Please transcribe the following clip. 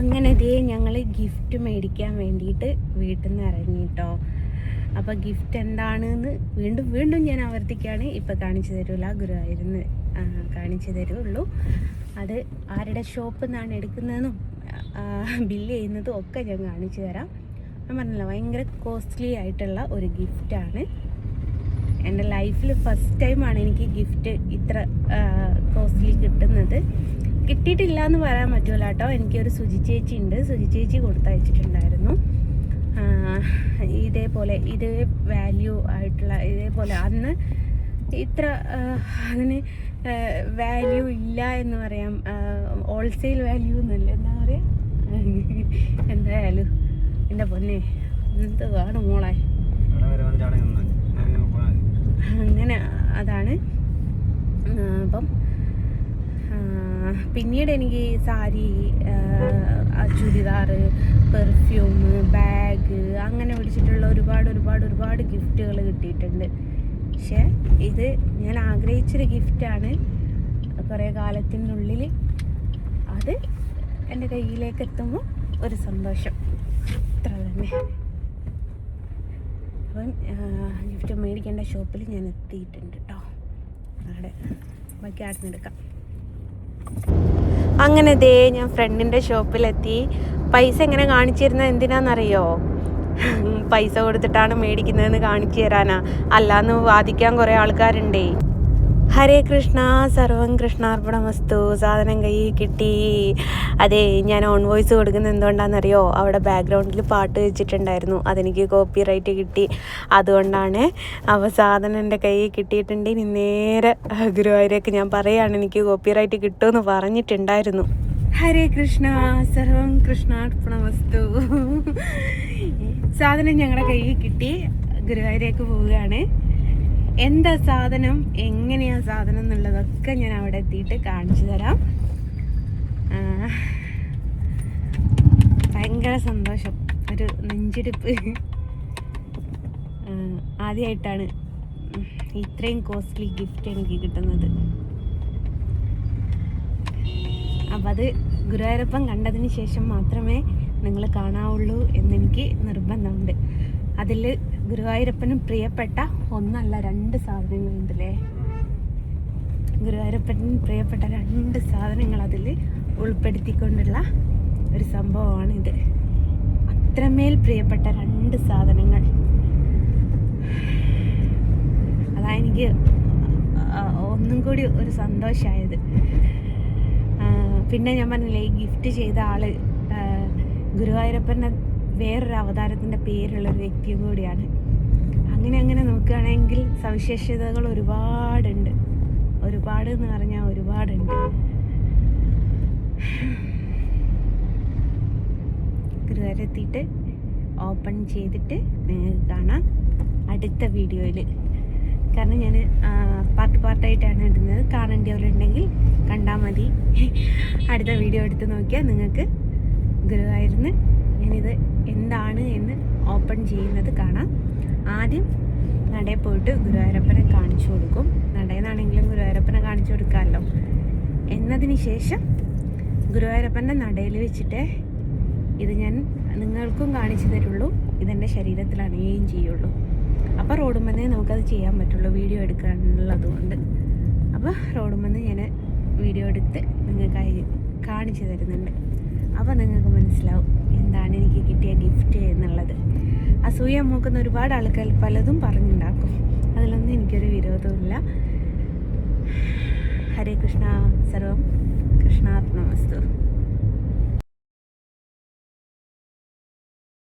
അങ്ങനെ ഇതേ ഞങ്ങൾ ഗിഫ്റ്റ് മേടിക്കാൻ വേണ്ടിയിട്ട് വീട്ടിൽ നിന്ന് ഇറങ്ങി കേട്ടോ. അപ്പോൾ ഗിഫ്റ്റ് എന്താണെന്ന് വീണ്ടും വീണ്ടും ഞാൻ ആവർത്തിക്കുകയാണ്. ഇപ്പം കാണിച്ചു തരൂല, ഗുരുവായൂരിന്ന് കാണിച്ചു തരുള്ളൂ. അത് ആരുടെ ഷോപ്പിൽ നിന്നാണ് എടുക്കുന്നതെന്നും ബില്ല് ചെയ്യുന്നതും ഒക്കെ ഞാൻ കാണിച്ചു തരാം. ഞാൻ പറഞ്ഞില്ല, ഭയങ്കര കോസ്റ്റ്ലി ആയിട്ടുള്ള ഒരു ഗിഫ്റ്റാണ്. എൻ്റെ ലൈഫിൽ ഫസ്റ്റ് ടൈമാണ് എനിക്ക് ഗിഫ്റ്റ് ഇത്ര കോസ്റ്റ്ലി കിട്ടുന്നത്. കിട്ടിയിട്ടില്ല എന്ന് പറയാൻ പറ്റുമല്ലോ കേട്ടോ. എനിക്കൊരു സുജി ചേച്ചി ഉണ്ട്, സുജി ചേച്ചി കൊടുത്തയച്ചിട്ടുണ്ടായിരുന്നു. ഇതേപോലെ ഇതേ വാല്യൂ ആയിട്ടുള്ള, ഇതേപോലെ അന്ന് ഇത്ര അതിന് വാല്യൂ ഇല്ല എന്ന് പറയാം. ഹോൾസെയിൽ വാല്യൂ എന്നല്ല, എന്താ പറയുക. എന്തായാലും എൻ്റെ പൊന്നെ എന്ത് കാണും മോളെ. അങ്ങനെ അതാണ്. അപ്പം പിന്നീട് എനിക്ക് സാരി, ചുരിദാർ, പെർഫ്യൂം, ബാഗ് അങ്ങനെ പിടിച്ചിട്ടുള്ള ഒരുപാട് ഗിഫ്റ്റുകൾ കിട്ടിയിട്ടുണ്ട്. പക്ഷേ ഇത് ഞാൻ ആഗ്രഹിച്ചൊരു ഗിഫ്റ്റാണ്. കുറേ കാലത്തിനുള്ളിൽ അത് എൻ്റെ കയ്യിലേക്ക് എത്തുമ്പോൾ ഒരു സന്തോഷം, അത്ര തന്നെ. അപ്പം ഗിഫ്റ്റ് മേടിക്കേണ്ട ഷോപ്പിൽ ഞാൻ എത്തിയിട്ടുണ്ട് കേട്ടോ. അവിടെ ബാക്കി ആടുന്ന് എടുക്കാം. അങ്ങനെ ദേ ഞാൻ ഫ്രണ്ടിൻ്റെ ഷോപ്പിലെത്തി. പൈസ എങ്ങനെ കാണിച്ചിരുന്നത് എന്തിനാണെന്നറിയോ? പൈസ കൊടുത്തിട്ടാണ് മേടിക്കുന്നതെന്ന് കാണിച്ചു തരാനാ. അല്ലാന്ന് വാദിക്കാൻ കുറേ ആൾക്കാരുണ്ടേ. ഹരേ കൃഷ്ണ, സർവം കൃഷ്ണാർപ്പണമസ്തു. സാധനം കയ്യിൽ കിട്ടി. അതെ, ഞാൻ ഓൺ വോയിസ് കൊടുക്കുന്നത് എന്തുകൊണ്ടാണെന്നറിയോ? അവിടെ ബാക്ക്ഗ്രൗണ്ടിൽ പാട്ട് വെച്ചിട്ടുണ്ടായിരുന്നു, അതെനിക്ക് കോപ്പി റൈറ്റ് കിട്ടി, അതുകൊണ്ടാണ്. അപ്പോൾ സാധനം എൻ്റെ കയ്യിൽ കിട്ടിയിട്ടുണ്ട്. ഇനി നേരെ ഗുരുവായൂരേക്ക് ഞാൻ പറയുകയാണ്, എനിക്ക് കോപ്പി റൈറ്റ് കിട്ടുമെന്ന് പറഞ്ഞിട്ടുണ്ടായിരുന്നു. ഹരേ കൃഷ്ണ, സർവം കൃഷ്ണാർപ്പണമസ്തു. സാധനം ഞങ്ങളുടെ കയ്യിൽ കിട്ടി. ഗുരുവായൂരേക്ക് പോവുകയാണ്. എന്താ സാധനം, എങ്ങനെയാ സാധനം എന്നുള്ളതൊക്കെ ഞാൻ അവിടെ എത്തിയിട്ട് കാണിച്ചു തരാം. ഭയങ്കര സന്തോഷം, ഒരു നെഞ്ചിടിപ്പ്. ആദ്യമായിട്ടാണ് ഇത്രയും കോസ്റ്റ്ലി ഗിഫ്റ്റ് എനിക്ക് കിട്ടുന്നത്. അപ്പം അത് ഗുരുവായൂരപ്പൻ കണ്ടതിന് ശേഷം മാത്രമേ നിങ്ങൾ കാണാവുള്ളൂ എന്നെനിക്ക് നിർബന്ധമുണ്ട്. അതിൽ ഗുരുവായൂരപ്പനും പ്രിയപ്പെട്ട ഒന്നല്ല 2 സാധനങ്ങളുണ്ടല്ലേ. ഗുരുവായൂരപ്പനും പ്രിയപ്പെട്ട 2 സാധനങ്ങൾ അതിൽ ഉൾപ്പെടുത്തിക്കൊണ്ടുള്ള ഒരു സംഭവമാണിത്. അത്രമേൽ പ്രിയപ്പെട്ട 2 സാധനങ്ങൾ. അതാ എനിക്ക് ഒന്നും കൂടി ഒരു സന്തോഷമായത്. പിന്നെ ഞാൻ പറഞ്ഞില്ലേ, ഈ ഗിഫ്റ്റ് ചെയ്ത ആള് ഗുരുവായൂരപ്പൻ്റെ വേറൊരു അവതാരത്തിൻ്റെ പേരുള്ളൊരു വ്യക്തിയും കൂടിയാണ്. അങ്ങനെ നോക്കുകയാണെങ്കിൽ സവിശേഷതകൾ ഒരുപാടുണ്ട്. ഒരുപാട് എന്ന് പറഞ്ഞാൽ ഒരുപാടുണ്ട്. ഗുരുവായൂരെത്തിയിട്ട് ഓപ്പൺ ചെയ്തിട്ട് നിങ്ങൾക്ക് കാണാം അടുത്ത വീഡിയോയിൽ. കാരണം ഞാൻ പാർട്ടായിട്ടാണ് ഇടുന്നത്. കാണേണ്ടവരുണ്ടെങ്കിൽ കണ്ടാൽ മതി. അടുത്ത വീഡിയോ എടുത്ത് നോക്കിയാൽ നിങ്ങൾക്ക് ഗുരുവായൂരിന്ന് ഞാനിത് എന്താണ് എന്ന് ഓപ്പൺ ചെയ്യുന്നത് കാണാം. ആദ്യം നടയിൽ പോയിട്ട് ഗുരുവായൂരപ്പനെ കാണിച്ചു കൊടുക്കും. നടയെന്നാണെങ്കിലും ഗുരുവായൂരപ്പനെ കാണിച്ചു കൊടുക്കാമല്ലോ. എന്നതിന് ശേഷം ഗുരുവായൂരപ്പൻ്റെ നടയിൽ വെച്ചിട്ട് ഇത് ഞാൻ നിങ്ങൾക്കും കാണിച്ചു തരുള്ളൂ. ഇതെൻ്റെ ശരീരത്തിൽ അണിയുകയും ചെയ്യുള്ളൂ. അപ്പോൾ റോഡുമെന്നേ നമുക്കത് ചെയ്യാൻ പറ്റുള്ളൂ, വീഡിയോ എടുക്കാനുള്ളത് കൊണ്ട്. അപ്പോൾ റോഡുമെന്ന് ഞാൻ വീഡിയോ എടുത്ത് നിങ്ങൾക്ക് കാണിച്ചു തരുന്നുണ്ട്. അപ്പോൾ നിങ്ങൾക്ക് മനസ്സിലാവും എന്താണ് എനിക്ക് കിട്ടിയ ഗിഫ്റ്റ് എന്നുള്ളത്. അസൂയ മൂക്കുന്ന ഒരുപാട് ആൾക്കാർ പലതും പറഞ്ഞുണ്ടാക്കും. അതിലൊന്നും എനിക്കൊരു വിരോധമില്ല. ഹരേ കൃഷ്ണ, സർവം കൃഷ്ണ.